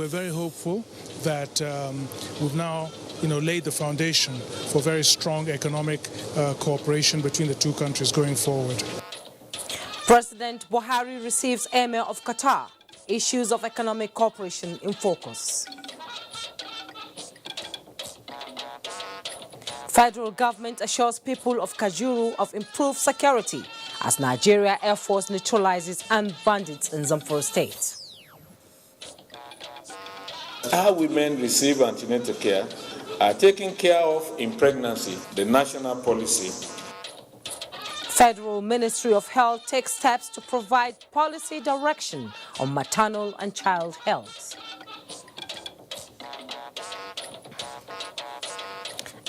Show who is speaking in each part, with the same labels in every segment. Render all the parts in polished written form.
Speaker 1: we're very hopeful that we've now laid the foundation for very strong economic cooperation between the two countries going forward.
Speaker 2: President Buhari receives Emir of Qatar. Issues of economic cooperation in focus. Federal government assures people of Kajuru of improved security as Nigeria Air Force neutralizes armed bandits in Zamfara State.
Speaker 3: How women receive antenatal care are taken care of in pregnancy, the national policy.
Speaker 2: Federal Ministry of Health takes steps to provide policy direction on maternal and child health.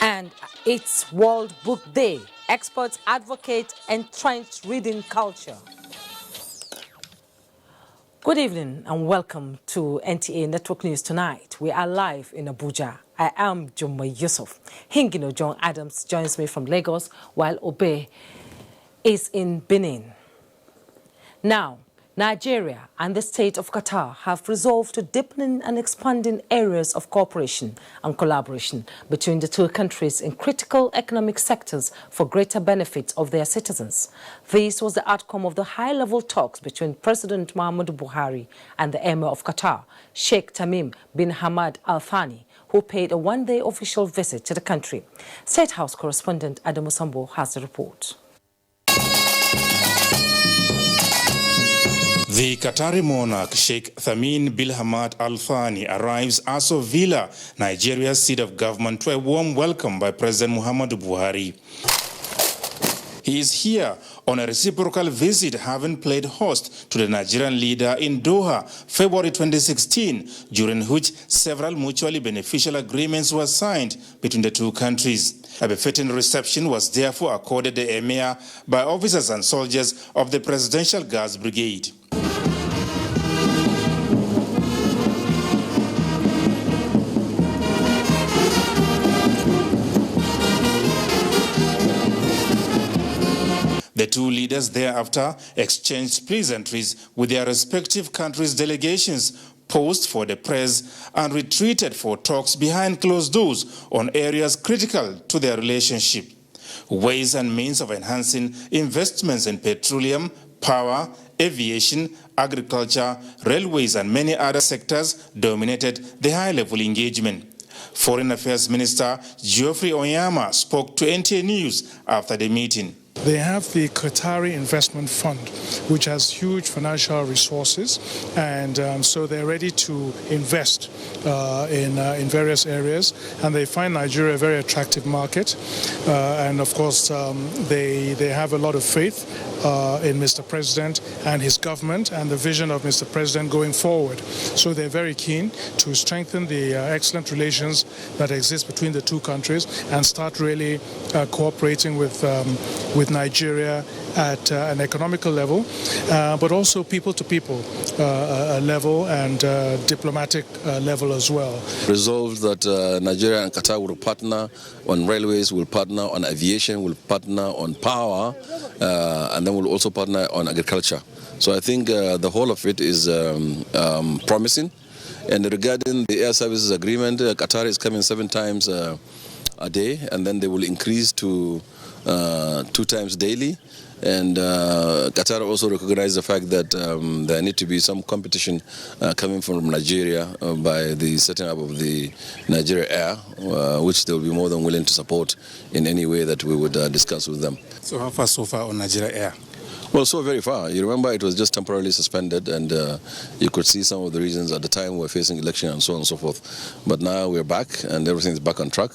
Speaker 2: And it's World Book Day. Experts advocate entrenched reading culture. Good evening and welcome to NTA Network News tonight. We are live in Abuja. I am Jumma Yusuf. Hingino John Adams joins me from Lagos while Obe is in Benin. Now, Nigeria and the state of Qatar have resolved to deepen and expanding areas of cooperation and collaboration between the two countries in critical economic sectors for greater benefit of their citizens. This was the outcome of the high-level talks between President Muhammadu Buhari and the Emir of Qatar, Sheikh Tamim bin Hamad Al Thani, who paid a one-day official visit to the country. State House correspondent Adamu Sambo has the report.
Speaker 4: The Qatari monarch Sheikh Tamim bin Hamad Al Thani arrives Aso Villa, Nigeria's seat of government, to a warm welcome by President Muhammadu Buhari. He is here on a reciprocal visit, having played host to the Nigerian leader in Doha, February 2016, during which several mutually beneficial agreements were signed between the two countries. A befitting reception was therefore accorded the Emir by officers and soldiers of the Presidential Guards Brigade. The two leaders thereafter exchanged pleasantries with their respective countries' delegations, posed for the press, and retreated for talks behind closed doors on areas critical to their relationship. Ways and means of enhancing investments in petroleum, power, aviation, agriculture, railways, and many other sectors dominated the high-level engagement. Foreign Affairs Minister Geoffrey Onyama spoke to NTA News after the meeting.
Speaker 1: They have the Qatari Investment Fund, which has huge financial resources, and so they're ready to invest in various areas, and they find Nigeria a very attractive market, and of course they have a lot of faith in Mr. President and his government and the vision of Mr. President going forward. So they're very keen to strengthen the excellent relations that exist between the two countries and start really cooperating with Nigeria at an economical level, but also people-to-people level and diplomatic level as well.
Speaker 5: Resolved that Nigeria and Qatar will partner on railways, will partner on aviation, will partner on power, and then we'll also partner on agriculture. So I think the whole of it is promising. And regarding the air services agreement, Qatar is coming 7 times a day, and then they will increase to 2 times daily. And Qatar also recognized the fact that there need to be some competition coming from Nigeria by the setting up of the Nigeria Air, which they will be more than willing to support in any way that we would discuss with them.
Speaker 4: So how far so far on Nigeria Air?
Speaker 5: Well, so very far. You remember it was just temporarily suspended, and you could see some of the reasons at the time we were facing election and so on and so forth. But now we're back, and everything is back on track.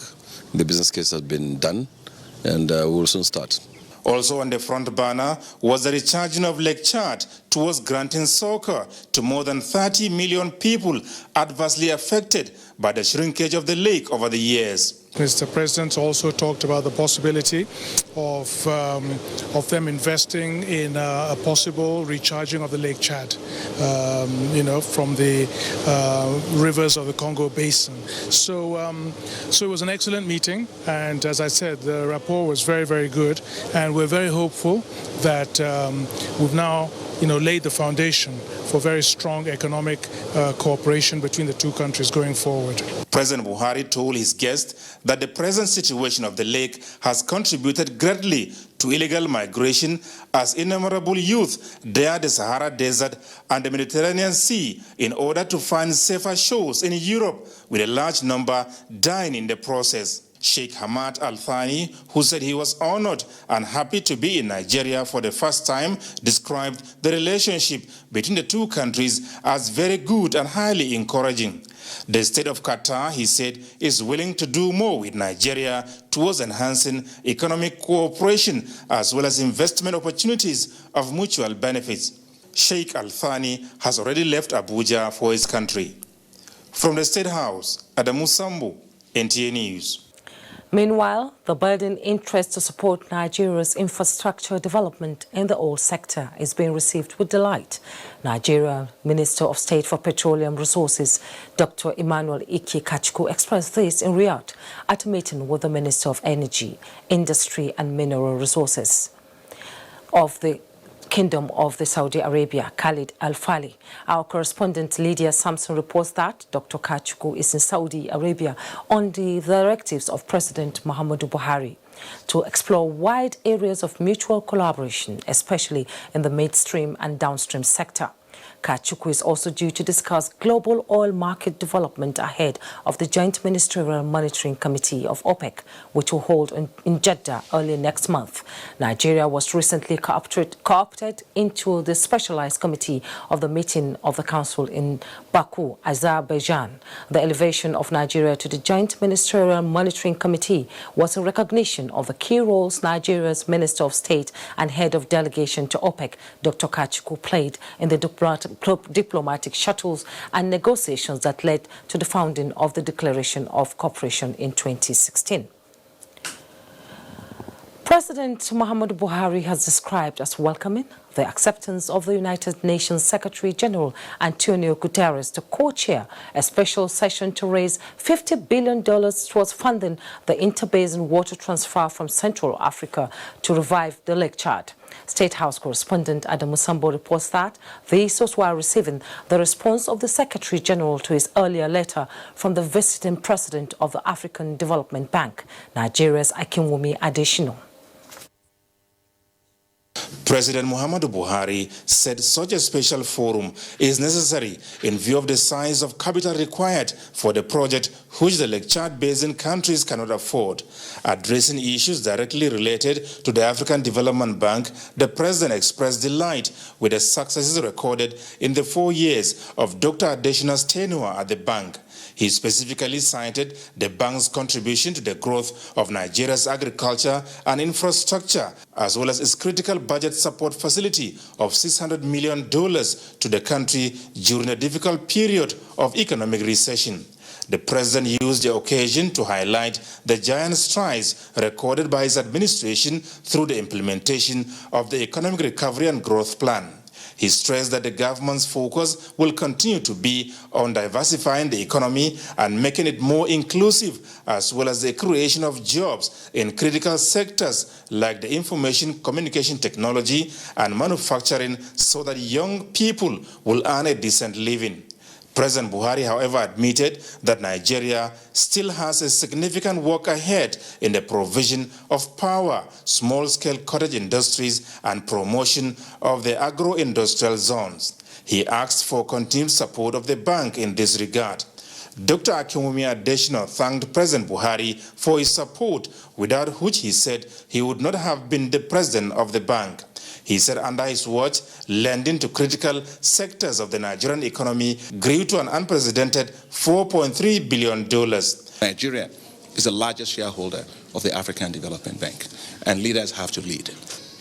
Speaker 5: The business case has been done, and we will soon start.
Speaker 4: Also on the front burner was the recharging of Lake Chad towards granting succor to more than 30 million people adversely affected by the shrinkage of the lake over the years.
Speaker 1: Mr. President also talked about the possibility of them investing in a possible recharging of the Lake Chad, from the rivers of the Congo Basin. So it was an excellent meeting, and as I said, the rapport was very, very good, and we're very hopeful that we've now laid the foundation for very strong economic cooperation between the two countries going forward.
Speaker 4: President Buhari told his guests that the present situation of the lake has contributed greatly to illegal migration as innumerable youth dare the Sahara Desert and the Mediterranean Sea in order to find safer shores in Europe, with a large number dying in the process. Sheikh Hamad Al Thani, who said he was honored and happy to be in Nigeria for the first time, described the relationship between the two countries as very good and highly encouraging. The state of Qatar, he said, is willing to do more with Nigeria towards enhancing economic cooperation as well as investment opportunities of mutual benefits. Sheikh Al Thani has already left Abuja for his country. From the State House, Adamu Sambu, NTA News.
Speaker 2: Meanwhile, the budding interest to support Nigeria's infrastructure development in the oil sector is being received with delight. Nigeria Minister of State for Petroleum Resources, Dr. Emmanuel Ike Kachku, expressed this in Riyadh at a meeting with the Minister of Energy, Industry and Mineral Resources of the Kingdom of the Saudi Arabia, Khalid Al-Fali. Our correspondent Lydia Sampson reports that Dr. Kachku is in Saudi Arabia on the directives of President Muhammadu Buhari to explore wide areas of mutual collaboration, especially in the midstream and downstream sector. Kachku is also due to discuss global oil market development ahead of the Joint Ministerial Monitoring Committee of OPEC, which will hold in Jeddah early next month. Nigeria was recently co-opted into the specialized committee of the meeting of the council in Baku, Azerbaijan. The elevation of Nigeria to the Joint Ministerial Monitoring Committee was a recognition of the key roles Nigeria's Minister of State and head of delegation to OPEC, Dr. Kachku, played in the diplomatic shuttles and negotiations that led to the founding of the Declaration of Cooperation in 2016. President Muhammadu Buhari has described as welcoming the acceptance of the United Nations Secretary-General Antonio Guterres to co-chair a special session to raise $50 billion towards funding the interbasin water transfer from Central Africa to revive the Lake Chad. State House correspondent Adam Musambo reports that this was while receiving the response of the Secretary-General to his earlier letter from the visiting president of the African Development Bank, Nigeria's Akinwumi Adesina.
Speaker 4: President Muhammadu Buhari said such a special forum is necessary in view of the size of capital required for the project, which the Lake Chad Basin countries cannot afford. Addressing issues directly related to the African Development Bank, the president expressed delight with the successes recorded in the 4 years of Dr. Adesina's tenure at the bank. He specifically cited the bank's contribution to the growth of Nigeria's agriculture and infrastructure, as well as its critical budget support facility of $600 million to the country during a difficult period of economic recession. The president used the occasion to highlight the giant strides recorded by his administration through the implementation of the Economic Recovery and Growth Plan. He stressed that the government's focus will continue to be on diversifying the economy and making it more inclusive, as well as the creation of jobs in critical sectors like the information communication technology and manufacturing, so that young people will earn a decent living. President Buhari, however, admitted that Nigeria still has a significant work ahead in the provision of power, small-scale cottage industries, and promotion of the agro-industrial zones. He asked for continued support of the bank in this regard. Dr. Akinwumi Adesina thanked President Buhari for his support, without which he said he would not have been the president of the bank. He said under his watch, lending to critical sectors of the Nigerian economy grew to an unprecedented $4.3 billion.
Speaker 6: Nigeria is the largest shareholder of the African Development Bank, and leaders have to lead.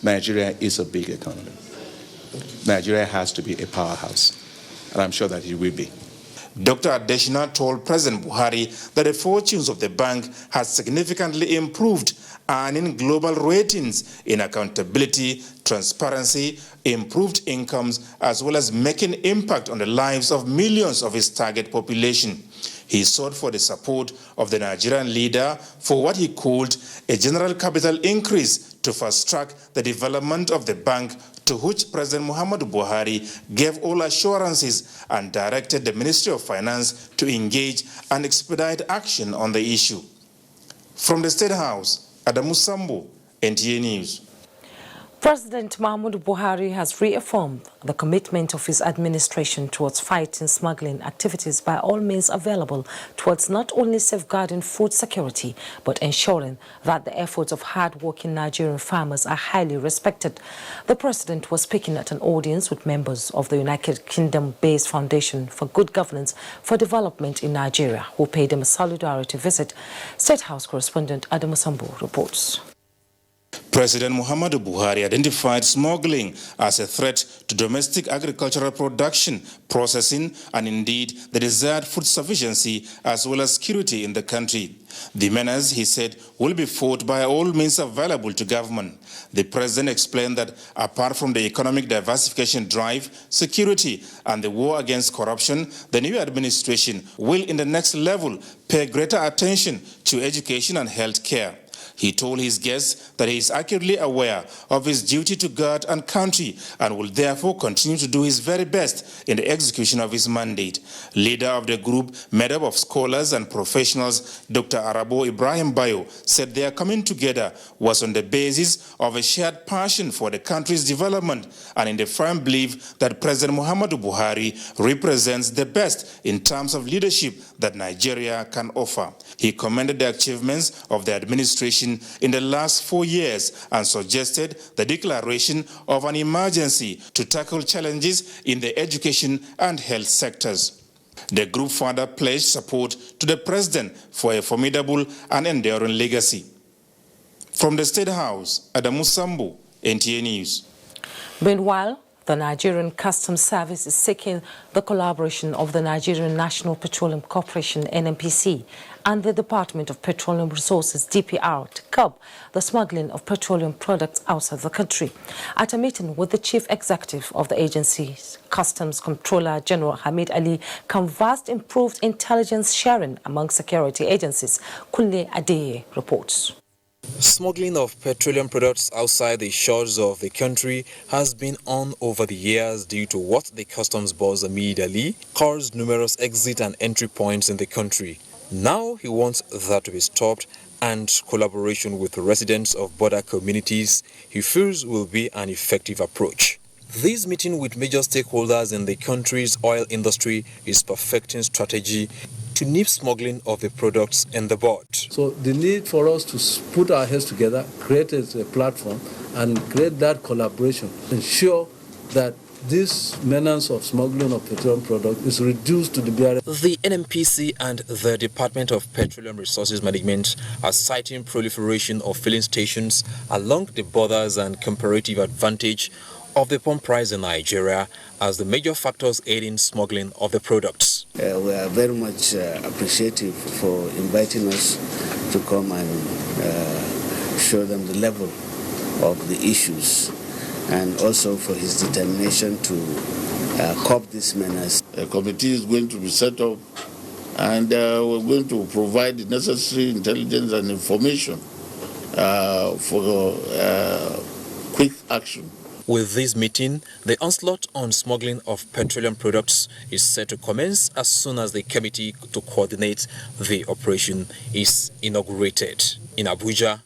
Speaker 6: Nigeria is a big economy. Nigeria has to be a powerhouse, and I'm sure that it will be.
Speaker 4: Dr. Adeshina told President Buhari that the fortunes of the bank has significantly improved, earning global ratings in accountability, transparency, improved incomes, as well as making impact on the lives of millions of its target population. He sought for the support of the Nigerian leader for what he called a general capital increase to fast-track the development of the bank, to which President Muhammadu Buhari gave all assurances and directed the Ministry of Finance to engage and expedite action on the issue. From the State House, Adamu Sambo, NTA News.
Speaker 2: President Muhammadu Buhari has reaffirmed the commitment of his administration towards fighting smuggling activities by all means available, towards not only safeguarding food security, but ensuring that the efforts of hard-working Nigerian farmers are highly respected. The president was speaking at an audience with members of the United Kingdom-based Foundation for Good Governance for Development in Nigeria, who paid him a solidarity visit. State House correspondent Adamu Sambo reports.
Speaker 4: President Muhammadu Buhari identified smuggling as a threat to domestic agricultural production, processing, and indeed the desired food sufficiency as well as security in the country. The menace, he said, will be fought by all means available to government. The president explained that apart from the economic diversification drive, security, and the war against corruption, the new administration will, in the next level, pay greater attention to education and health care. He told his guests that he is accurately aware of his duty to God and country and will therefore continue to do his very best in the execution of his mandate. Leader of the group, made up of scholars and professionals, Dr. Arabo Ibrahim Bayo, said their coming together was on the basis of a shared passion for the country's development and in the firm belief that President Muhammadu Buhari represents the best in terms of leadership that Nigeria can offer. He commended the achievements of the administration in the last 4 years and suggested the declaration of an emergency to tackle challenges in the education and health sectors. The group further pledged support to the president for a formidable and enduring legacy. From the State House, Adamu Sambo, NTA News.
Speaker 2: Meanwhile, the Nigerian Customs Service is seeking the collaboration of the Nigerian National Petroleum Corporation, NNPC, and the Department of Petroleum Resources, DPR, to curb the smuggling of petroleum products outside the country. At a meeting with the Chief Executive of the agency, Customs Comptroller General Hamid Ali canvassed improved intelligence sharing among security agencies. Kunle Adeye reports.
Speaker 7: Smuggling of petroleum products outside the shores of the country has been on over the years due to what the customs boss Hamid Ali calls numerous exit and entry points in the country. Now he wants that to be stopped, and collaboration with residents of border communities he feels will be an effective approach. This meeting with major stakeholders in the country's oil industry is perfecting strategy to nip smuggling of the products in the bud.
Speaker 8: So the need for us to put our heads together, create a platform, and create that collaboration, ensure that this menace of smuggling of petroleum products is reduced to the bare.
Speaker 7: The NNPC and the Department of Petroleum Resources Management are citing proliferation of filling stations along the borders and comparative advantage of the pump price in Nigeria as the major factors aiding smuggling of the products.
Speaker 9: We are very much appreciative for inviting us to come and show them the level of the issues, and also for his determination to curb this menace.
Speaker 10: A committee is going to be set up, and we're going to provide the necessary intelligence and information for quick action.
Speaker 7: With this meeting, the onslaught on smuggling of petroleum products is set to commence as soon as the committee to coordinate the operation is inaugurated. In Abuja,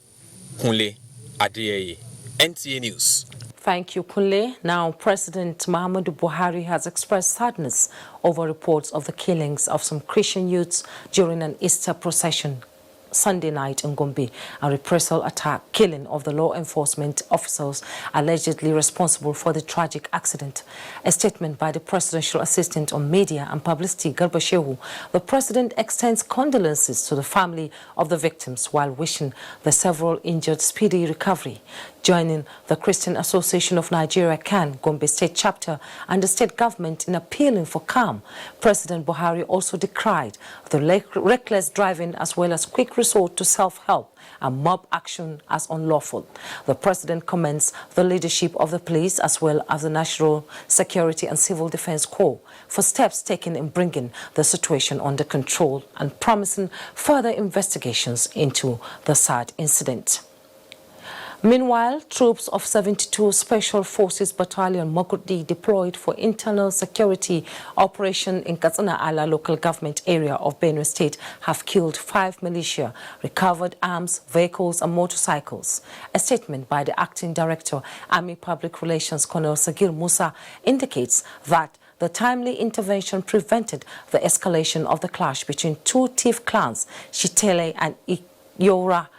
Speaker 7: Kunle Adeye, NTA News.
Speaker 2: Thank you, Kunle. Now, President Muhammadu Buhari has expressed sadness over reports of the killings of some Christian youths during an Easter procession Sunday night in Gombe, a reprisal attack killing of the law enforcement officers allegedly responsible for the tragic accident. A statement by the Presidential Assistant on Media and Publicity, Garba Shehu, the President extends condolences to the family of the victims while wishing the several injured speedy recovery. joining the Christian Association of Nigeria, CAN, Gombe State Chapter, and the state government in appealing for calm. President Buhari also decried the reckless driving as well as quick resort to self-help and mob action as unlawful. The president commends the leadership of the police as well as the National Security and Civil Defense Corps for steps taken in bringing the situation under control and promising further investigations into the sad incident. Meanwhile, troops of 72 Special Forces Battalion Makurdi deployed for internal security operation in Katsina Ala local government area of Benue State have killed 5 militia, recovered arms, vehicles and motorcycles. A statement by the acting director, Army Public Relations Colonel Sagir Musa, indicates that the timely intervention prevented the escalation of the clash between two thief clans, Shitele and Iyora.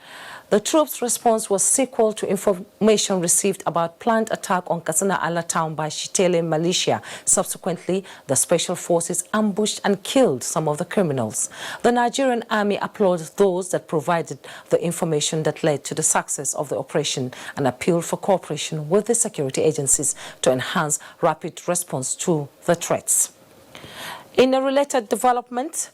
Speaker 2: The troops' response was sequel to information received about planned attack on Katsina Ala town by Shitele militia. Subsequently, the special forces ambushed and killed some of the criminals. The Nigerian army applauded those that provided the information that led to the success of the operation and appealed for cooperation with the security agencies to enhance rapid response to the threats. In a related development,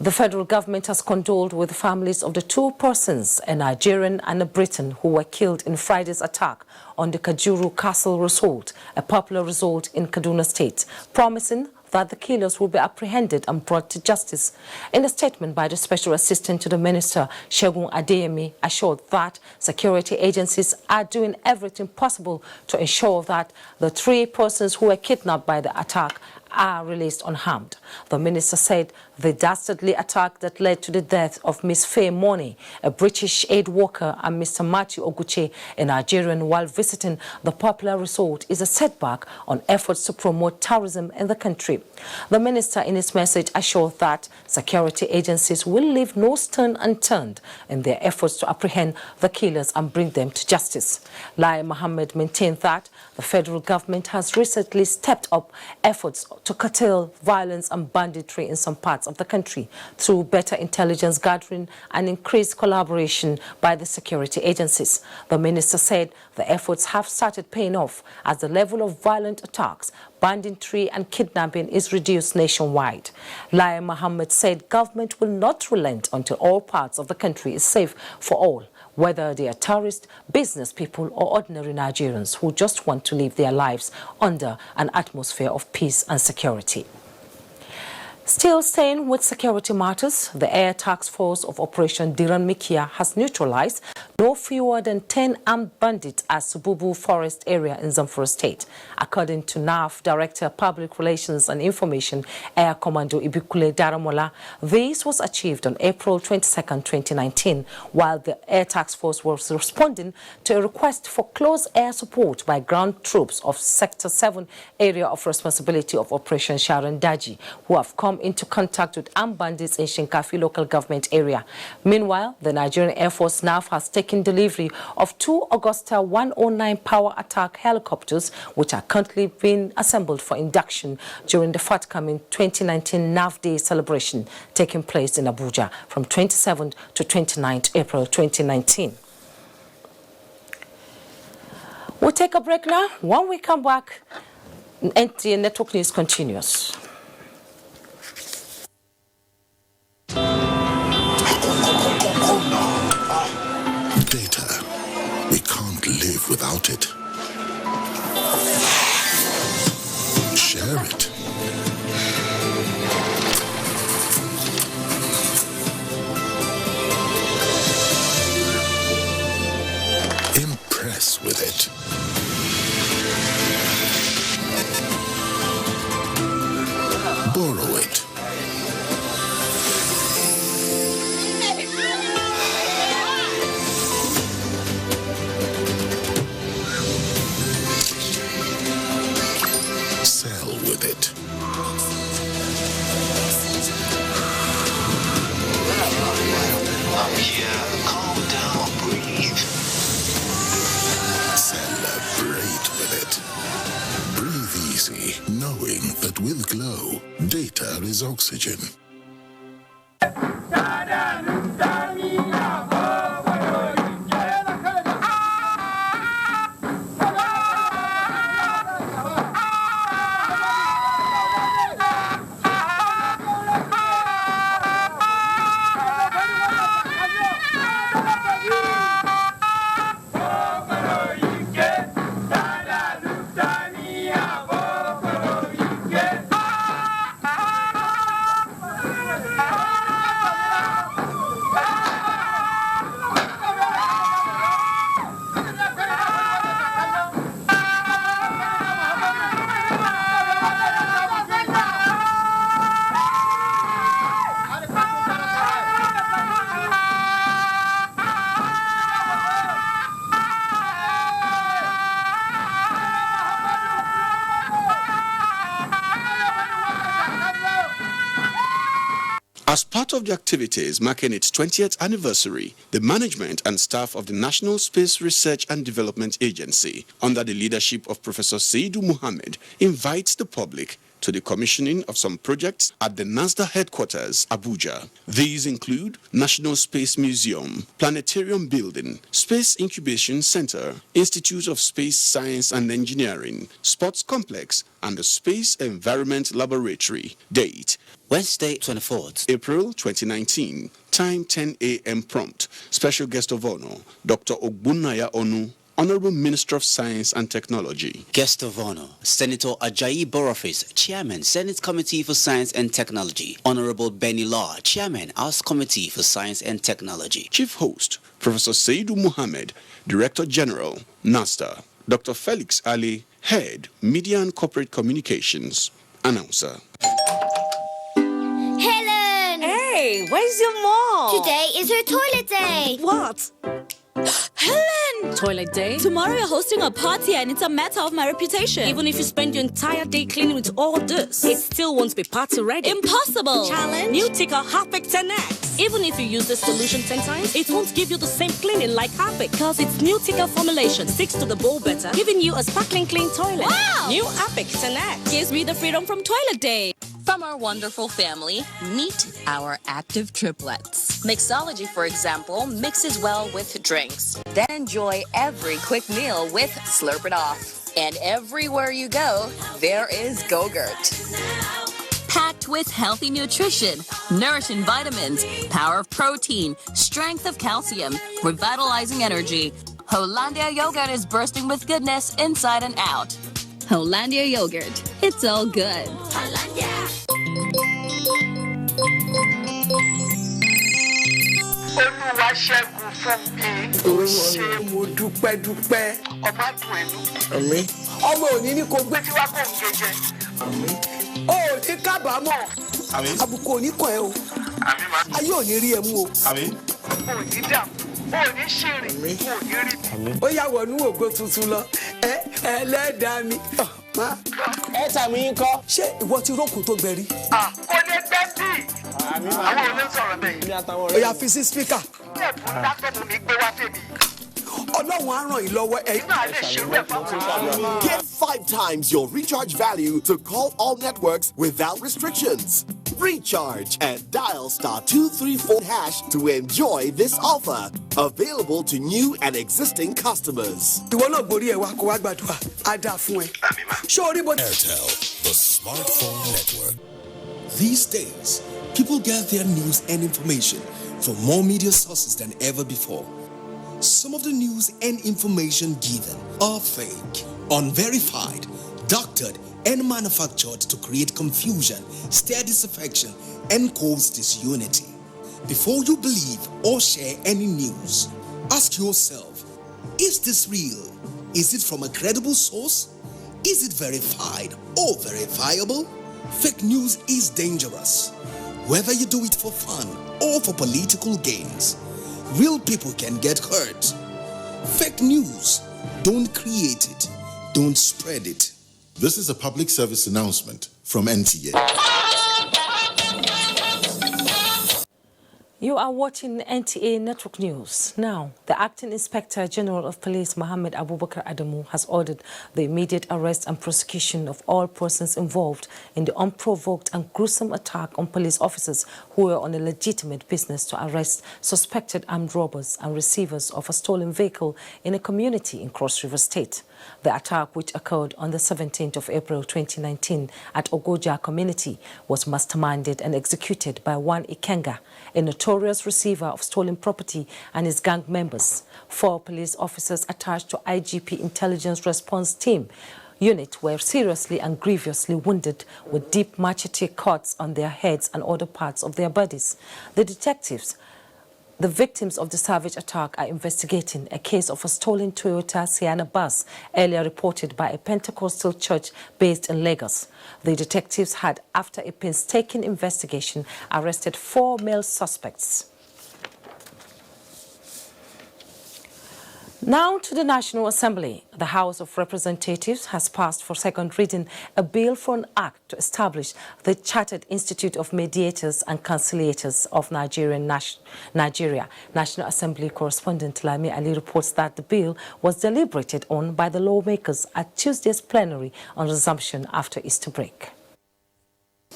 Speaker 2: the federal government has condoled with the families of the 2 persons, a Nigerian and a Briton, who were killed in Friday's attack on the Kajuru Castle Resort, a popular resort in Kaduna State, promising that the killers will be apprehended and brought to justice. In a statement by the Special Assistant to the Minister, Segun Adeyemi, assured that security agencies are doing everything possible to ensure that the 3 persons who were kidnapped by the attack are released unharmed. The minister said the dastardly attack that led to the death of Miss Faye Money, a British aid worker, and Mr. Matthew Oguche, a Nigerian, while visiting the popular resort is a setback on efforts to promote tourism in the country. The minister in his message assured that security agencies will leave no stone unturned in their efforts to apprehend the killers and bring them to justice. Lai Mohammed maintained that the federal government has recently stepped up efforts to curtail violence and banditry in some parts of the country through better intelligence gathering and increased collaboration by the security agencies. The minister said the efforts have started paying off as the level of violent attacks, banditry and kidnapping is reduced nationwide. Lai Mohammed said government will not relent until all parts of the country is safe for all, whether they are tourists, business people or ordinary Nigerians who just want to live their lives under an atmosphere of peace and security. Still staying with security matters, the Air Task Force of Operation Diran Mikia has neutralized no fewer than 10 armed bandits at Sububu Forest area in Zamfara State. According to NAF Director Public Relations and Information, Air Commando Ibikule Daramola, this was achieved on April 22, 2019, while the Air Task Force was responding to a request for close air support by ground troops of Sector 7 area of responsibility of Operation Sharon Daji, who have come into contact with armed bandits in Shinkafi local government area. Meanwhile, the Nigerian Air Force NAF has taken delivery of 2 Augusta 109 power attack helicopters, which are currently being assembled for induction during the forthcoming 2019 NAF Day celebration taking place in Abuja from 27th to 29th April 2019. We'll take a break now. When we come back, NTA Network News continues.
Speaker 11: Data. We can't live without it. Share it. Impress with it. Borrow it. Sell with it.
Speaker 12: I'm here. Calm down, breathe.
Speaker 11: Celebrate with it. Breathe easy, knowing that with Glow, data is oxygen.
Speaker 13: As part of the activities marking its 20th anniversary, the management and staff of the National Space Research and Development Agency, under the leadership of Professor Seidu Mohammed, invites the public to the commissioning of some projects at the NASDA headquarters, Abuja. These include National Space Museum, Planetarium Building, Space Incubation Center, Institute of Space Science and Engineering, Sports Complex, and the Space Environment Laboratory. Date:
Speaker 14: Wednesday, 24th
Speaker 13: April 2019. Time 10 a.m. prompt. Special guest of honor, Dr. Ogbunaya Onu, Honorable Minister of Science and Technology.
Speaker 14: Guest of honor, Senator Ajayi Boroface, Chairman, Senate Committee for Science and Technology. Honorable Benny Law, Chairman, House Committee for Science and Technology.
Speaker 13: Chief host, Professor Seidu Mohammed, Director General, NASDA. Dr. Felix Ali, Head, Media and Corporate Communications. Announcer.
Speaker 15: Helen!
Speaker 16: Hey, where's your mom?
Speaker 15: Today is her toilet day.
Speaker 16: What?
Speaker 15: Helen!
Speaker 16: Toilet day?
Speaker 15: Tomorrow you're hosting a party and it's a matter of my reputation.
Speaker 16: Even if you spend your entire day cleaning with all this, it still won't be party ready.
Speaker 15: Impossible!
Speaker 16: Challenge? New Tika Harpic 10X. Even if you use this solution 10 times, it won't give you the same cleaning like Harpic, because its new Tika formulation sticks to the bowl better, giving you a sparkling clean toilet.
Speaker 15: Wow!
Speaker 16: New Harpic 10X
Speaker 15: gives me the freedom from toilet day.
Speaker 17: From our wonderful family, meet our active triplets. Mixology, for example, mixes well with drinks. Then enjoy every quick meal with Slurp It Off. And everywhere you go, there is Go-Gurt. Packed with healthy nutrition, nourishing vitamins, power of protein, strength of calcium, revitalizing energy. Hollandia yogurt is bursting with goodness inside and out. Hollandia yogurt. It's all good. Hollandia.
Speaker 18: Olúwaṣẹ́gun fún mi. Ṣé mo dúpẹ́ ọmọ àdùn ẹnu.
Speaker 19: Àmín.
Speaker 18: Ọmọ òní ní kò gbé tí wá kò ń gẹ̀jẹ̀.
Speaker 19: Àmín.
Speaker 18: O ò ní kábàámọ̀.
Speaker 19: Àmín.
Speaker 18: Àbùkù ò ní kàn ẹ́ o.
Speaker 19: Àmín ma.
Speaker 18: Ayé ò ní rí ẹ mú o.
Speaker 19: Àmín.
Speaker 18: O ò ní dààmú. O ò ní ṣìrìn. O ò ní rí. Ó yá wọnú ògo tuntun lọ. Ẹlẹ́dàá mi.
Speaker 19: Ẹ tàmí ń kọ́.
Speaker 18: Ṣé ìwọ ti rókun tó gbẹ rí? Kò lè gbẹ bí. Àwọn ò lè sọ̀rọ̀ bẹ́ẹ̀.
Speaker 19: Ó
Speaker 18: yá fi sí spíkà. Ẹ̀bùn lápẹ̀mù mi gbé wá fèmí. Ọlọ́run á ràn yín lọ́wọ́. Ẹ̀yin náà lè ṣerú ẹ̀ fún.
Speaker 20: Get 5 times your recharge value to call all networks without restrictions. Recharge and dial *234# to enjoy this offer. Available to new and existing customers.
Speaker 18: Ìwọ náà borí ẹ̀ wá kó wá gbàdúrà. Á dáa fún ẹ. Ṣé orí bó.
Speaker 11: Airtel, the smartphone network. These days, people get their news and information from more media sources than ever before. Some of the news and information given are fake, unverified, doctored, and manufactured to create confusion, stir disaffection, and cause disunity. Before you believe or share any news, ask yourself, is this real? Is it from a credible source? Is it verified or verifiable? Fake news is dangerous. Whether you do it for fun or for political gains, real people can get hurt. Fake news, don't create it, don't spread it.
Speaker 21: This is a public service announcement from NTA.
Speaker 2: You are watching NTA Network News. Now, the Acting Inspector General of Police, Mohammed Abubakar Adamu, has ordered the immediate arrest and prosecution of all persons involved in the unprovoked and gruesome attack on police officers who were on a legitimate business to arrest suspected armed robbers and receivers of a stolen vehicle in a community in Cross River State. The attack, which occurred on the 17th of April 2019 at Ogoja community, was masterminded and executed by one Ikenga, a notorious receiver of stolen property, and his gang members. 4 police officers attached to IGP Intelligence Response Team unit were seriously and grievously wounded with deep machete cuts on their heads and other parts of their bodies. The victims of the savage attack are investigating a case of a stolen Toyota Sienna bus earlier reported by a Pentecostal church based in Lagos. The detectives had, after a painstaking investigation, arrested 4 male suspects. Now to the National Assembly. The House of Representatives has passed for second reading a bill for an act to establish the Chartered Institute of Mediators and Conciliators of Nigeria. National Assembly correspondent Lami Ali reports that the bill was deliberated on by the lawmakers at Tuesday's plenary on resumption after Easter break.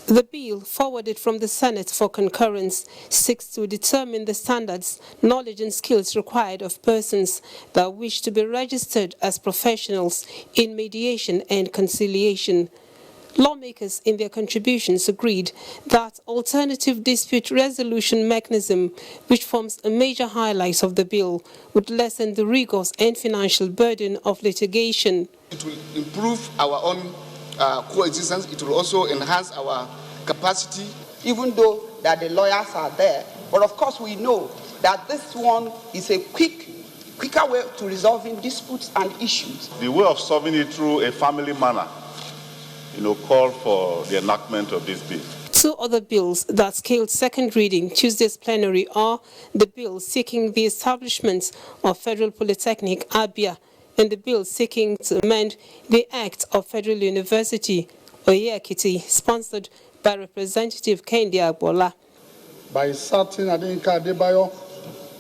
Speaker 3: The bill, forwarded from the Senate for concurrence, seeks to determine the standards, knowledge and skills required of persons that wish to be registered as professionals in mediation and conciliation. Lawmakers in their contributions agreed that alternative dispute resolution mechanism, which forms a major highlight of the bill, would lessen the rigors and financial burden of litigation.
Speaker 22: It will improve our own coexistence. It will also enhance our capacity.
Speaker 23: Even though that the lawyers are there, but of course we know that this one is a quicker way to resolving disputes and issues.
Speaker 24: The way of solving it through a family manner, call for the enactment of this bill.
Speaker 3: Two other bills that scaled second reading Tuesday's plenary are the bill seeking the establishment of Federal Polytechnic, Abia, and the bill seeking to amend the Act of Federal University, Oye-Ekiti, sponsored by Representative Kendi Agbola.
Speaker 25: By starting Adenka Adebayo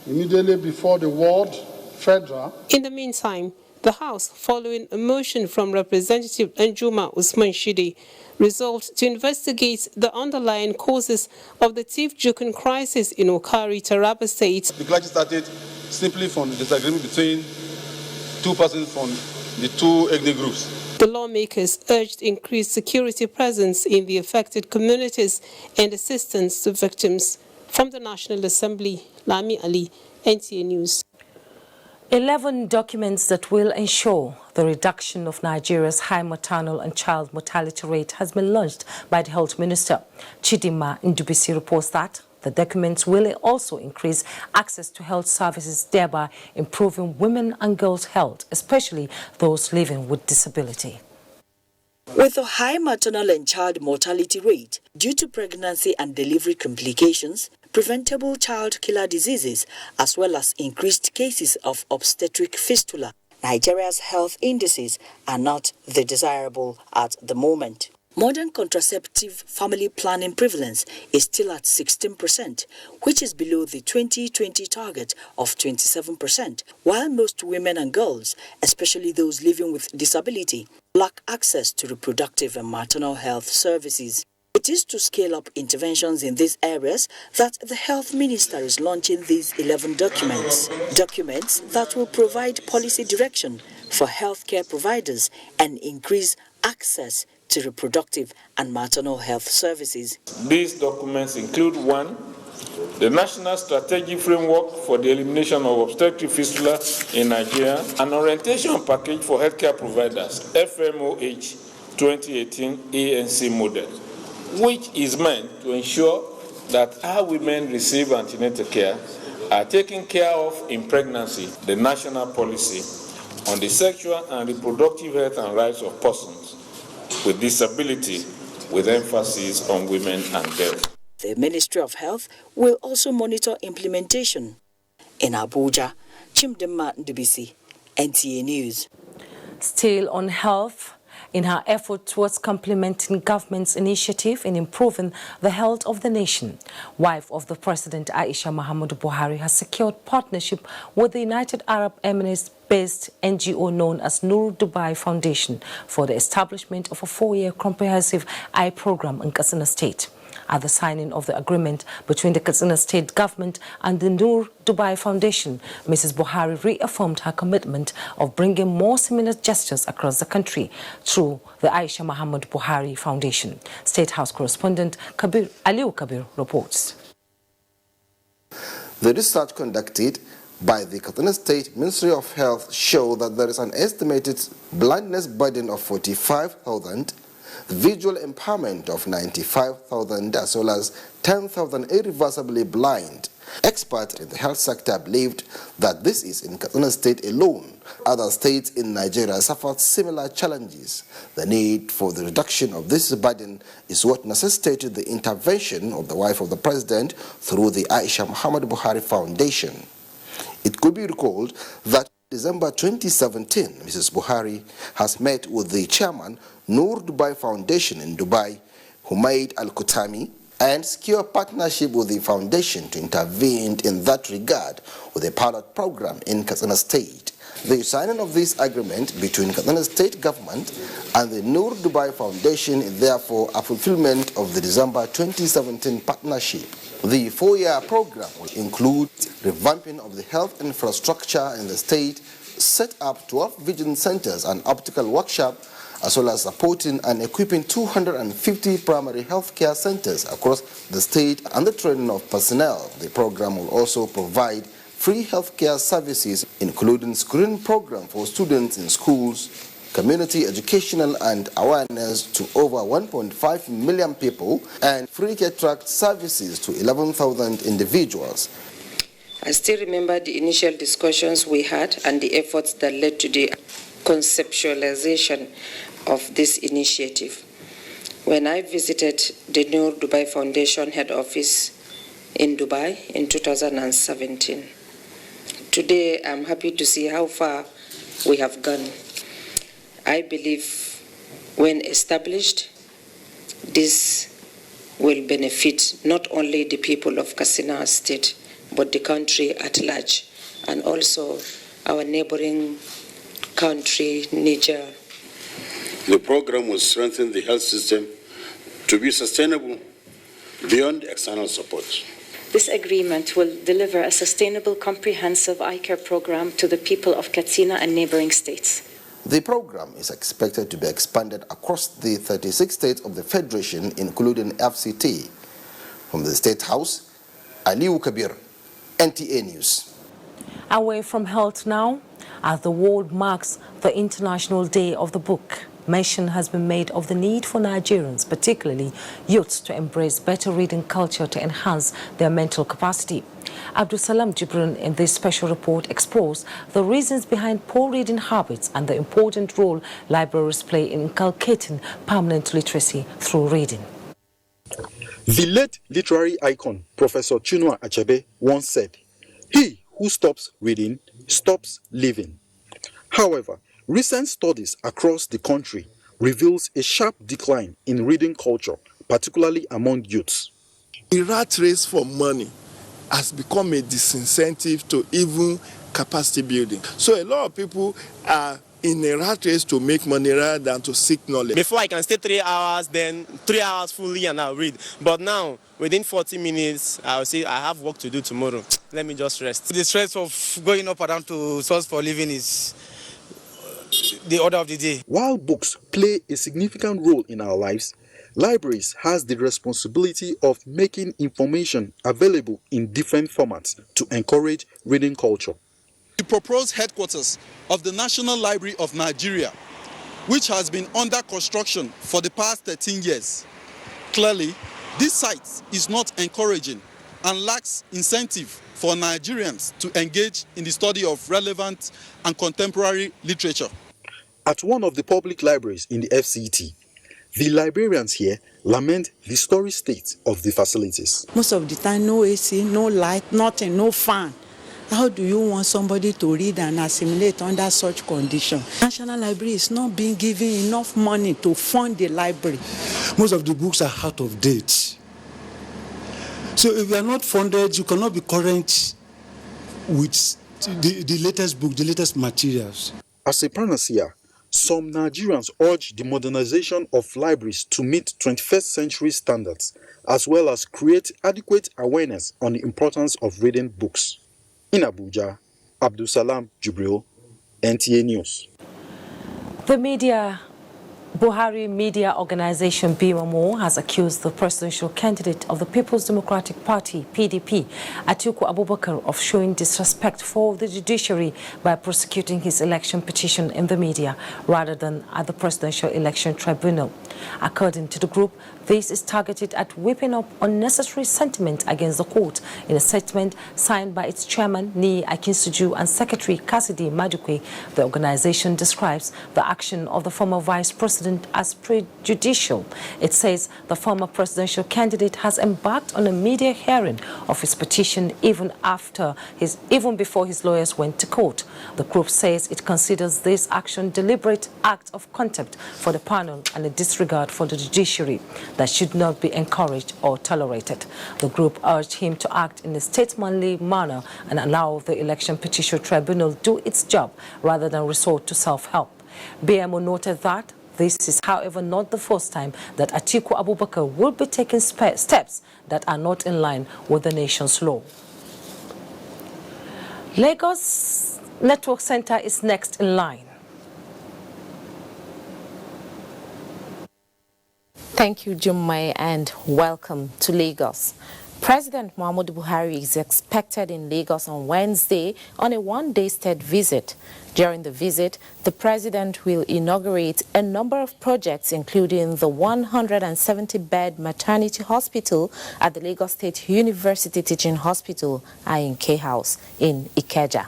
Speaker 25: immediately before the word federal.
Speaker 3: In the meantime, the House, following a motion from Representative Anjuma Usman Shidi, resolved to investigate the underlying causes of the Tiv Jukun crisis in Okari, Taraba State.
Speaker 26: The clash started simply from the disagreement between two persons from the two ethnic groups.
Speaker 3: The lawmakers urged increased security presence in the affected communities and assistance to victims. From the National Assembly, Lami Ali, NTA News.
Speaker 2: 11 documents that will ensure the reduction of Nigeria's high maternal and child mortality rate has been launched by the Health Minister. Chidima Ndubisi reports that the documents will also increase access to health services, thereby improving women and girls' health, especially those living with disability.
Speaker 27: With a high maternal and child mortality rate due to pregnancy and delivery complications, preventable child killer diseases, as well as increased cases of obstetric fistula, Nigeria's health indices are not the desirable at the moment. Modern contraceptive family planning prevalence is still at 16%, which is below the 2020 target of 27%, while most women and girls, especially those living with disability, lack access to reproductive and maternal health services. It is to scale up interventions in these areas that the Health Minister is launching these 11 documents that will provide policy direction for healthcare providers and increase access to reproductive and maternal health services.
Speaker 28: These documents include 1. The National Strategic Framework for the Elimination of Obstetric Fistula in Nigeria, an orientation package for healthcare providers, FMOH 2018 ANC model, which is meant to ensure that our women receive antenatal care are taken care of in pregnancy. The national policy on the sexual and reproductive health and rights of persons with disability, with emphasis on women and girls.
Speaker 27: The Ministry of Health will also monitor implementation. In Abuja, Chimdema Ndubisi, NTA News.
Speaker 2: Still on health, in her effort towards complementing government's initiative in improving the health of the nation, wife of the President Aisha Muhammadu Buhari has secured partnership with the United Arab Emirates-based NGO known as Nur Dubai Foundation for the establishment of a 4-year comprehensive eye program in Katsina State. At the signing of the agreement between the Katsina State government and the Nur Dubai Foundation, Mrs. Buhari reaffirmed her commitment of bringing more similar gestures across the country through the Aisha Muhammad Buhari Foundation. State House correspondent Aliu Kabir reports.
Speaker 29: The research conducted by the Katsina State Ministry of Health show that there is an estimated blindness burden of 45,000, visual impairment of 95,000, as well as 10,000 irreversibly blind. Experts in the health sector believed that this is in Katsina State alone. Other states in Nigeria suffered similar challenges. The need for the reduction of this burden is what necessitated the intervention of the wife of the president through the Aisha Muhammad Buhari Foundation. It could be recalled that December 2017, Mrs. Buhari has met with the chairman, Noor Dubai Foundation in Dubai, Humaid Al-Kutami, and secure partnership with the foundation to intervene in that regard with a pilot program in Katsina State. The signing of this agreement between Katsina State government and the Noor Dubai Foundation is therefore a fulfillment of the December 2017 partnership. The 4-year program will include revamping of the health infrastructure in the state, set up 12 vision centers and optical workshop, as well as supporting and equipping 250 primary health care centers across the state and the training of personnel. The program will also provide free health care services, including screening program for students in schools, community educational and awareness to over 1.5 million people, and free cataract services to 11,000 individuals.
Speaker 1: I still remember the initial discussions we had and the efforts that led to the conceptualization of this initiative. When I visited the Noor Dubai Foundation head office in Dubai in 2017. Today, I'm happy to see how far we have gone. I believe when established, this will benefit not only the people of Katsina State, but the country at large, and also our neighboring country, Niger.
Speaker 4: The program will strengthen the health system to be sustainable beyond external support.
Speaker 5: This agreement will deliver a sustainable, comprehensive eye care program to the people of Katsina and neighboring states.
Speaker 29: The program is expected to be expanded across the 36 states of the Federation, including FCT. From the State House, Aliu Kabir, NTA News.
Speaker 2: Away from health now, as the world marks the International Day of the Book, mention has been made of the need for Nigerians, particularly youths, to embrace better reading culture to enhance their mental capacity. Abdul Salam Jibrin in this special report explores the reasons behind poor reading habits and the important role libraries play in inculcating permanent literacy through reading.
Speaker 6: The late literary icon, Professor Chinua Achebe, once said, "He who stops reading stops living." However, recent studies across the country reveals a sharp decline in reading culture, particularly among youths.
Speaker 7: The rat race for money has become a disincentive to even capacity building. So a lot of people are in a rat race to make money rather than to seek knowledge.
Speaker 8: Before I can stay 3 hours, then 3 hours fully and I'll read. But now, within 40 minutes, I'll say I have work to do tomorrow. Let me just rest.
Speaker 9: The stress of going up and down to source for living is the order of the day.
Speaker 6: While books play a significant role in our lives, libraries has the responsibility of making information available in different formats to encourage reading culture.
Speaker 10: The proposed headquarters of the National Library of Nigeria, which has been under construction for the past 13 years. Clearly, this site is not encouraging and lacks incentive for Nigerians to engage in the study of relevant and contemporary literature.
Speaker 6: At one of the public libraries in the FCT, the librarians here lament the sorry state of the facilities.
Speaker 12: Most of the time, no AC, no light, nothing, no fan. How do you want somebody to read and assimilate under such conditions? National Library is not being given enough money to fund the library.
Speaker 30: Most of the books are out of date. So if you are not funded, you cannot be current with the latest book, the latest materials.
Speaker 6: As a panacea, some Nigerians urge the modernization of libraries to meet 21st century standards, as well as create adequate awareness on the importance of reading books. In Abuja, Abdul Salam Jubril, NTA News.
Speaker 2: The Buhari Media Organization BMO has accused the presidential candidate of the People's Democratic Party, PDP, Atiku Abubakar, of showing disrespect for the judiciary by prosecuting his election petition in the media rather than at the Presidential Election Tribunal. According to the group, this is targeted at whipping up unnecessary sentiment against the court. In a statement signed by its chairman, Ni Akinsuju, and Secretary Cassidy Madukwe, the organization describes the action of the former Vice President incident as prejudicial. It says the former presidential candidate has embarked on a media hearing of his petition even before his lawyers went to court. The group says it considers this action deliberate act of contempt for the panel and a disregard for the judiciary that should not be encouraged or tolerated. The group urged him to act in a statesmanly manner and allow the Election Petition Tribunal do its job rather than resort to self-help. BMO noted that this is, however, not the first time that Atiku Abubakar will be taking steps that are not in line with the nation's law. Lagos Network Center is next in line. Thank you, Jummai, and welcome to Lagos. President Muhammadu Buhari is expected in Lagos on Wednesday on a one-day state visit. During the visit, the president will inaugurate a number of projects, including the 170-bed maternity hospital at the Lagos State University Teaching Hospital, Ayinke House in Ikeja.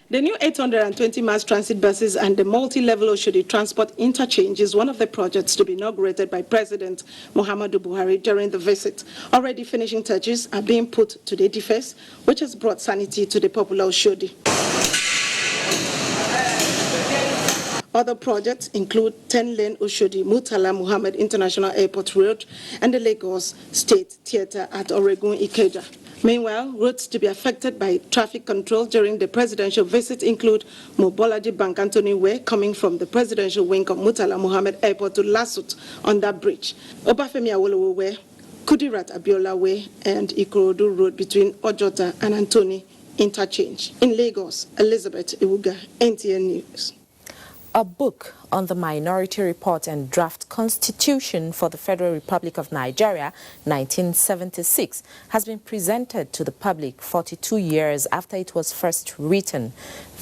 Speaker 11: The new 820 mass transit buses and the multi-level Oshodi transport interchange is one of the projects to be inaugurated by President Muhammadu Buhari during the visit. Already finishing touches are being put to the edifice, which has brought sanity to the popular Oshodi. Other projects include 10-lane Oshodi Murtala Muhammad International Airport Road and the Lagos State Theatre at Oregun Ikeja. Meanwhile, routes to be affected by traffic control during the presidential visit include Mobolaji Bank Anthony Way coming from the presidential wing of Murtala Muhammad Airport to Lasut on that bridge, Obafemi Awolowo Way, Kudirat Abiola Way, and Ikorodu Road between Ojota and Anthony Interchange. In Lagos, Elizabeth Iwuga, NTN News.
Speaker 2: A book on the Minority Report and Draft Constitution for the Federal Republic of Nigeria, 1976, has been presented to the public 42 years after it was first written.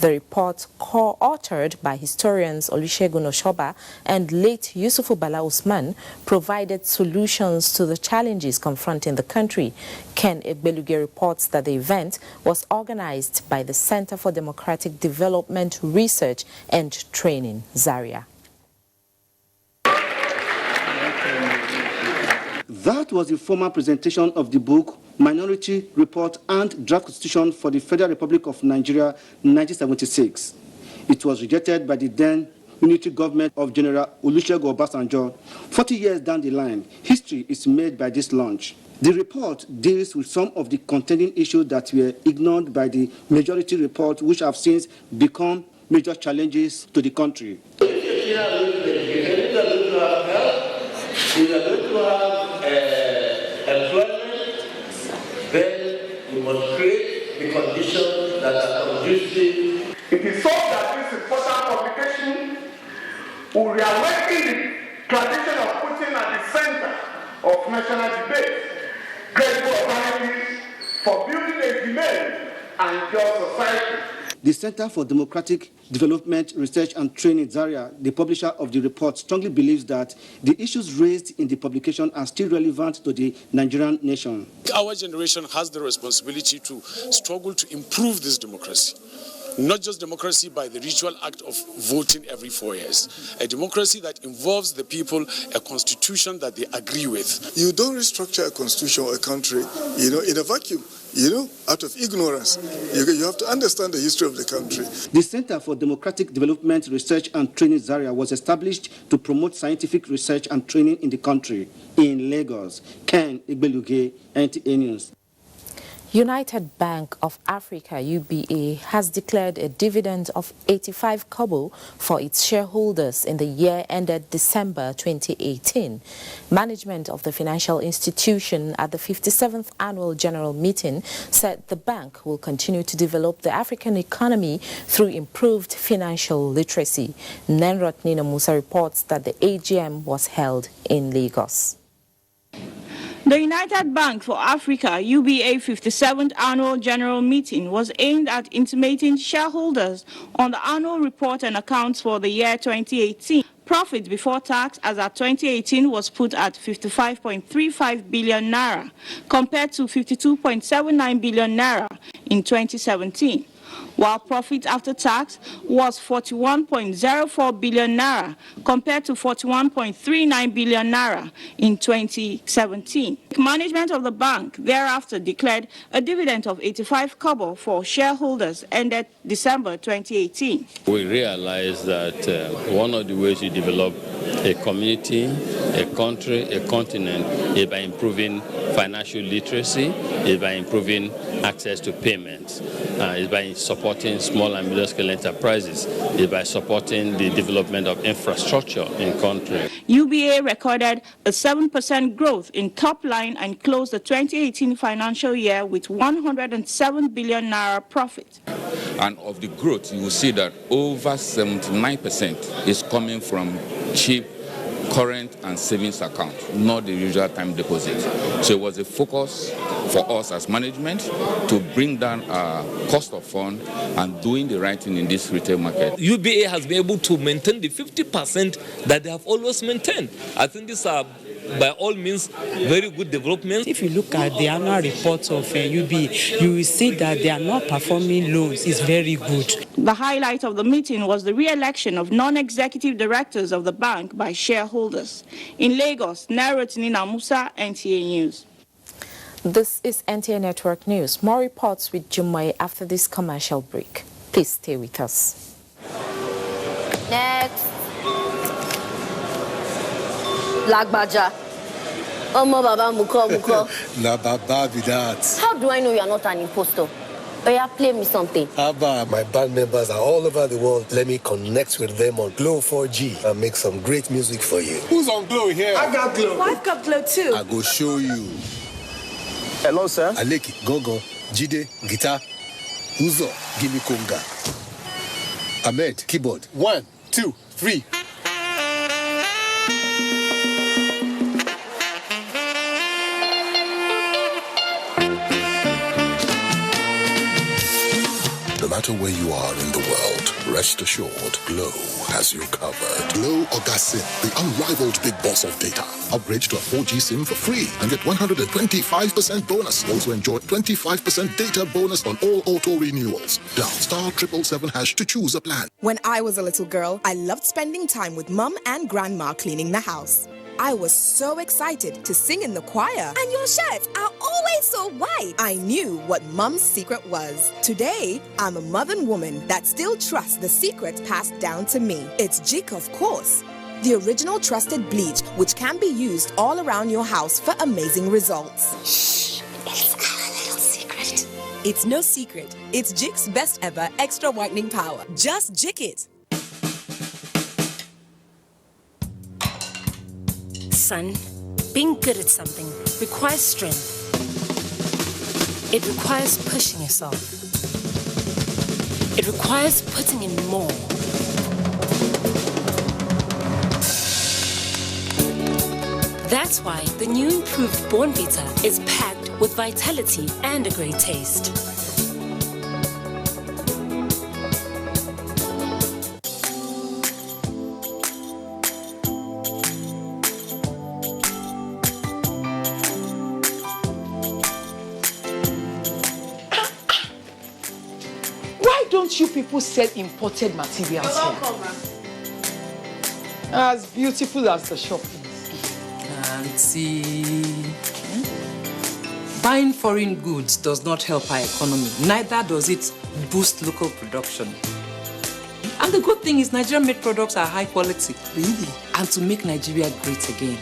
Speaker 2: The report, co-authored by historians Olusegun Oshoba and late Yusufu Bala Usman, provided solutions to the challenges confronting the country. Ken Egbeluge reports that the event was organized by the Center for Democratic Development Research and Training, Zaria.
Speaker 13: That was the formal presentation of the book Minority Report and Draft Constitution for the Federal Republic of Nigeria, 1976. It was rejected by the then unity government of General Olusegun Obasanjo. 40 years down the line, history is made by this launch. The report deals with some of the contending issues that were ignored by the majority report, which have since become major challenges to the country.
Speaker 14: Employment, then we must create the conditions that are conducive.
Speaker 15: It is so that this important publication will reawaken the tradition of putting at the center of national debate credible authorities for building a humane and just society.
Speaker 13: The Center for Democratic Development, Research and Training, Zaria, the publisher of the report, strongly believes that the issues raised in the publication are still relevant to the Nigerian nation.
Speaker 16: Our generation has the responsibility to struggle to improve this democracy. Not just democracy by the ritual act of voting every 4 years. A democracy that involves the people, a constitution that they agree with.
Speaker 7: You don't restructure a constitution or a country, in a vacuum. Out of ignorance. You have to understand the history of the country.
Speaker 13: The Center for Democratic Development, Research and Training, Zaria, was established to promote scientific research and training in the country. In Lagos, Ken Igbeluge, NTA News.
Speaker 2: United Bank of Africa, UBA, has declared a dividend of 85 kobo for its shareholders in the year ended December 2018. Management of the financial institution at the 57th Annual General Meeting said the bank will continue to develop the African economy through improved financial literacy. Nenrot Nina Musa reports that the AGM was held in Lagos.
Speaker 17: The United Bank for Africa, UBA 57th Annual General Meeting was aimed at intimating shareholders on the annual report and accounts for the year 2018. Profit before tax as at 2018 was put at 55.35 billion naira compared to 52.79 billion naira in 2017. while profit after tax was 41.04 billion naira compared to 41.39 billion naira in 2017. Management of the bank thereafter declared a dividend of 85 kobo for shareholders ended December 2018.
Speaker 3: We realized that one of the ways you develop a community, a country, a continent is by improving financial literacy, is by improving access to payments, is by supporting small and middle-scale enterprises, is by supporting the development of infrastructure in country.
Speaker 17: UBA recorded a 7% growth in top line and closed the 2018 financial year with 107 billion naira profit.
Speaker 18: And of the growth, you will see that over 79% is coming from cheap current and savings account, not the usual time deposit. So it was a focus for us as management to bring down our cost of fund and doing the right thing in this retail market.
Speaker 19: UBA has been able to maintain the 50% that they have always maintained. I think these are, by all means, very good developments.
Speaker 20: If you look at the annual reports of UBA, you will see that they are not performing loans is very good.
Speaker 17: The highlight of the meeting was the re-election of non-executive directors of the bank by shareholders. In Lagos, Nairotinina Musa, NTA News.
Speaker 2: This is NTA Network News. More reports with Jumai after this commercial break. Please stay with us.
Speaker 21: Next. Lagbaja. Omo Baba Muko.
Speaker 22: Na Baba be that.
Speaker 21: How do I know you are not an impostor? Oh yeah, play me something.
Speaker 22: Abba, my band members are all over the world. Let me connect with them on Glow 4G and make some great music for you. Who's on Glow here?
Speaker 21: I got Glow. I've got Glow too.
Speaker 22: I go show you.
Speaker 21: Hello, sir.
Speaker 22: Aleki, Gogo, Jide, guitar. Uzo, give me conga. Ahmed, keyboard. 1, 2, 3.
Speaker 23: No matter where you are in the world, rest assured, Glow has you covered. Glow Oga SIM, the unrivaled big boss of data. Upgrade to a 4G SIM for free and get 125% bonus. Also enjoy 25% data bonus on all auto renewals. Dial *777# to choose a plan.
Speaker 24: When I was a little girl, I loved spending time with Mum and Grandma cleaning the house. I was so excited to sing in the choir.
Speaker 25: And your shirts are always so white.
Speaker 24: I knew what Mum's secret was. Today, I'm a modern woman that still trusts the secrets passed down to me. It's Jik, of course. The original trusted bleach, which can be used all around your house for amazing results.
Speaker 25: Shh, it's our little secret.
Speaker 24: It's no secret. It's Jik's best ever extra whitening power. Just Jik it.
Speaker 25: Son, being good at something requires strength. It requires pushing yourself. It requires putting in more. That's why the new improved Bornvita is packed with vitality and a great taste.
Speaker 26: Don't you people sell imported materials here? As beautiful as the shop is.
Speaker 31: Auntie, buying foreign goods does not help our economy. Neither does it boost local production. And the good thing is Nigerian-made products are high quality. Really? And to make Nigeria great again.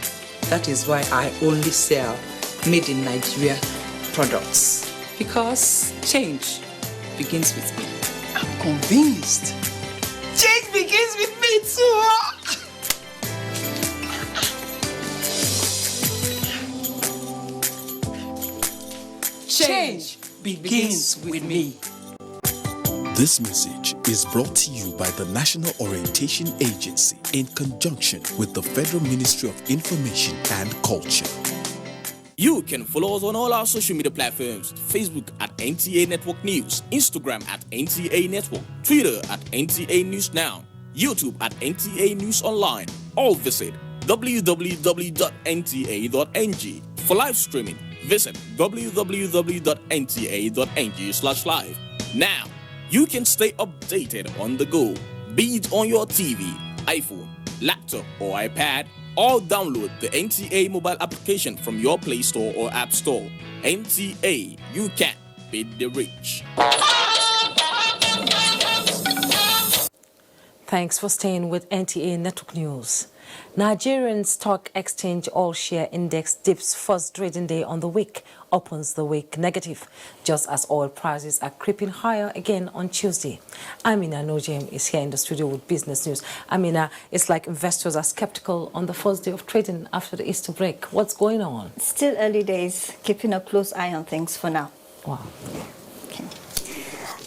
Speaker 31: That is why I only sell made in Nigeria products. Because change begins with me.
Speaker 26: I'm convinced. Change begins with me too.
Speaker 31: Change begins with me.
Speaker 32: This message is brought to you by the National Orientation Agency in conjunction with the Federal Ministry of Information and Culture.
Speaker 33: You can follow us on all our social media platforms: Facebook at NTA Network News, Instagram at NTA Network, Twitter at NTA News Now, YouTube at NTA News Online. Or visit www.nta.ng. For live streaming, visit www.nta.ng/live. Now, You can stay updated on the go, be it on your TV, iPhone, laptop, or iPad, or download the NTA mobile application from your Play Store or App Store. NTA, you can beat the rich.
Speaker 2: Thanks for staying with NTA Network News. Nigerian Stock Exchange All-Share Index dips first trading day on the week, opens the week negative, just as oil prices are creeping higher again on Tuesday. Amina Nojem is here in the studio with business news. Amina, it's like investors are skeptical on the first day of trading after the Easter break. What's going on?
Speaker 1: Still early days, keeping a close eye on things for now.
Speaker 2: Wow.
Speaker 1: Okay.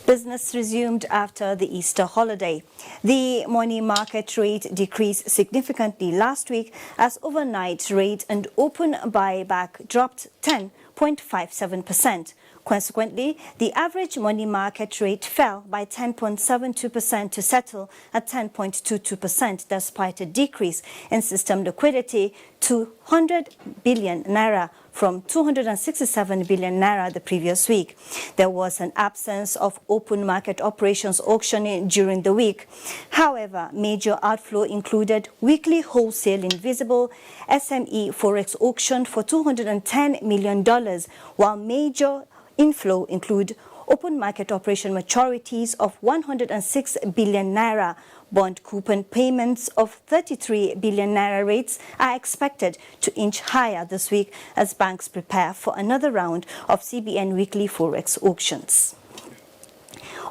Speaker 1: Business resumed after the Easter holiday. The money market rate decreased significantly last week as overnight rate and open buyback dropped 10.57%. Consequently, the average money market rate fell by 10.72% to settle at 10.22% despite a decrease in system liquidity to 100 billion naira from 267 billion naira the previous week. There was an absence of open market operations auctioning during the week. However, major outflow included weekly wholesale invisible SME forex auction for $210 million, while major inflow include open market operation maturities of 106 billion naira. Bond coupon payments of 33 billion naira rates are expected to inch higher this week as banks prepare for another round of CBN weekly forex auctions.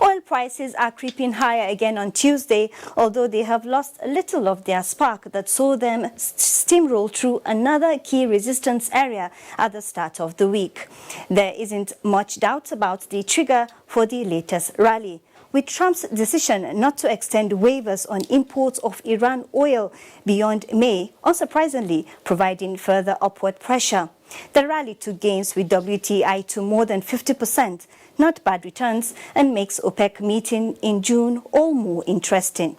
Speaker 1: Oil prices are creeping higher again on Tuesday, although they have lost a little of their spark that saw them steamroll through another key resistance area at the start of the week. There isn't much doubt about the trigger for the latest rally, with Trump's decision not to extend waivers on imports of Iran oil beyond May, unsurprisingly providing further upward pressure. The rally took gains with WTI to more than 50%, not bad returns, and makes OPEC meeting in June all more interesting.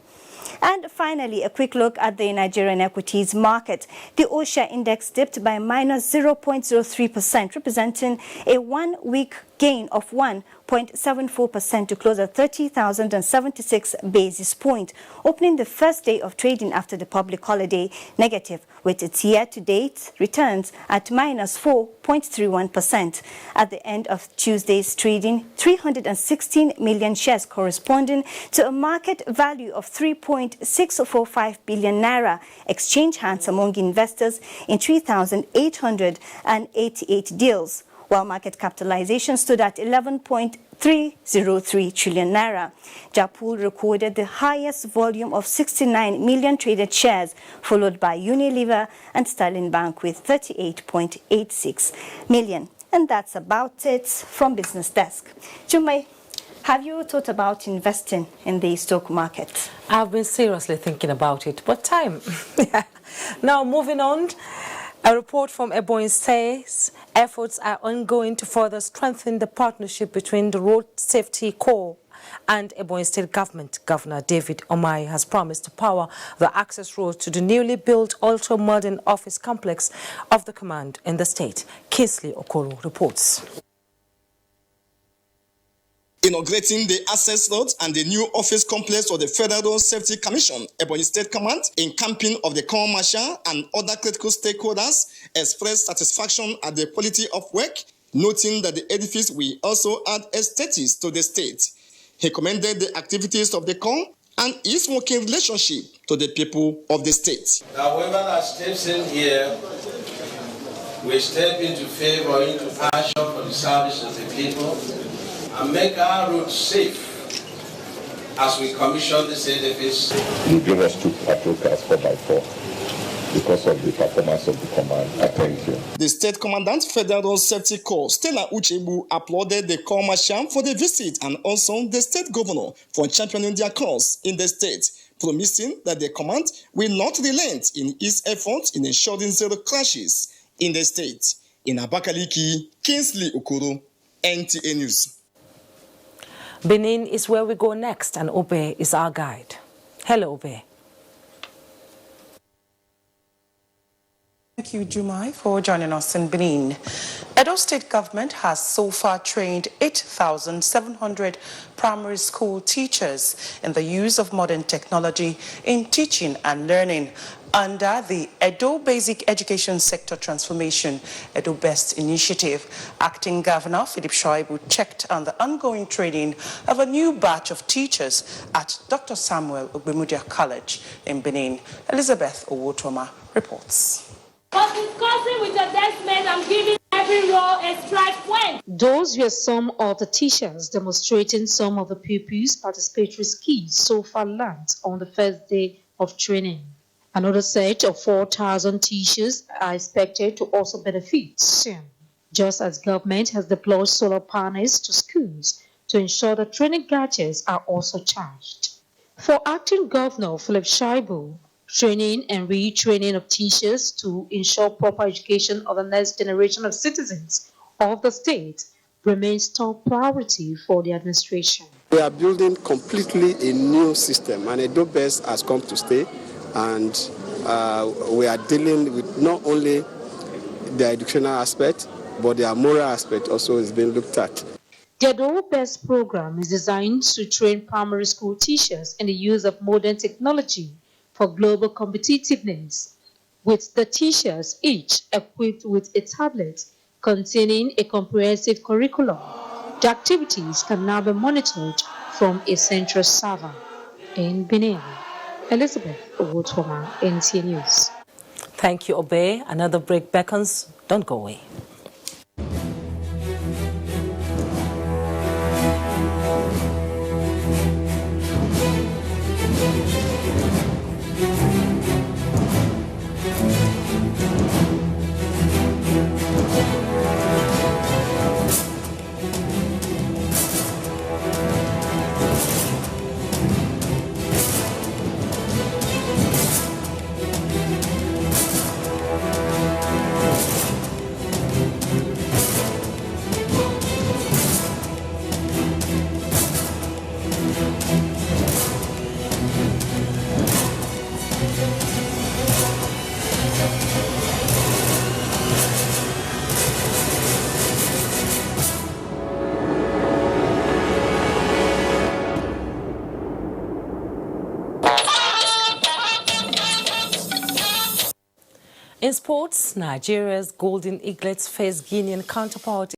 Speaker 1: And finally, a quick look at the Nigerian equities market. The All-Share Index dipped by minus 0.03%, representing a one-week gain of 1.74% to close at 30,076 basis points, opening the first day of trading after the public holiday negative, with its year-to-date returns at minus 4.31%. At the end of Tuesday's trading, 316 million shares corresponding to a market value of 3.645 billion naira exchanged hands among investors in 3,888 deals, while market capitalization stood at 11.303 trillion naira. Japool recorded the highest volume of 69 million traded shares, followed by Unilever and Sterling Bank with 38.86 million. And that's about it from Business Desk. Jumai, have you thought about investing in the stock market?
Speaker 2: I've been seriously thinking about it, but time. Now, moving on. A report from Ebonyi says efforts are ongoing to further strengthen the partnership between the Road Safety Corps and Ebonyi State Government. Governor David Omai has promised to power the access road to the newly built ultra-modern office complex of the command in the state. Kingsley Okoro reports.
Speaker 4: Inaugurating the access road and the new office complex of the Federal Road Safety Commission, Ebonyi State Command, in camping of the Corps Marshal and other critical stakeholders, expressed satisfaction at the quality of work, noting that the edifice will also add aesthetics to the state. He commended the activities of the Corps and his working relationship to the people of the state.
Speaker 14: However, that steps in here, we step into favor, into passion for the service of the people, and make our roads safe as we commission this edifice.
Speaker 5: You give us 2 patrol cars 4x4 because of the performance of the command. I thank you.
Speaker 4: The State Commandant Federal Road Safety Corps, Stella Uchebu, applauded the Corps Marshal for the visit and also the State Governor for championing their cause in the state, promising that the command will not relent in its efforts in ensuring zero crashes in the state. In Abakaliki, Kingsley Okoro, NTA News.
Speaker 2: Benin is where we go next, and Obe is our guide. Hello, Obe.
Speaker 6: Thank you, Jumai, for joining us in Benin. Edo State government has so far trained 8,700 primary school teachers in the use of modern technology in teaching and learning under the Edo Basic Education Sector Transformation Edo Best Initiative. Acting Governor Philip Shoaibu checked on the ongoing training of a new batch of teachers at Dr. Samuel Ogbemudia College in Benin. Elizabeth Owotoma reports.
Speaker 7: But discussing with the desk men, I'm giving every role a strike point.
Speaker 8: Those were some of the teachers demonstrating some of the pupils' participatory skills so far learned on the first day of training. Another set of 4,000 teachers are expected to also benefit soon, just as government has deployed solar panels to schools to ensure that training gadgets are also charged. For Acting Governor Philip Shoaibu, training and retraining of teachers to ensure proper education of the next generation of citizens of the state remains top priority for the administration.
Speaker 9: We are building completely a new system, and Edo Best has come to stay, and we are dealing with not only the educational aspect, but the moral aspect also is being looked at.
Speaker 8: The Edo Best program is designed to train primary school teachers in the use of modern technology for global competitiveness, with the teachers each equipped with a tablet containing a comprehensive curriculum. The activities can now be monitored from a central server. In Benin, Elizabeth Owotoma, NTA News.
Speaker 2: Thank you, Obe. Another break beckons. Don't go away. In sports, Nigeria's Golden Eaglets face Guinean counterpart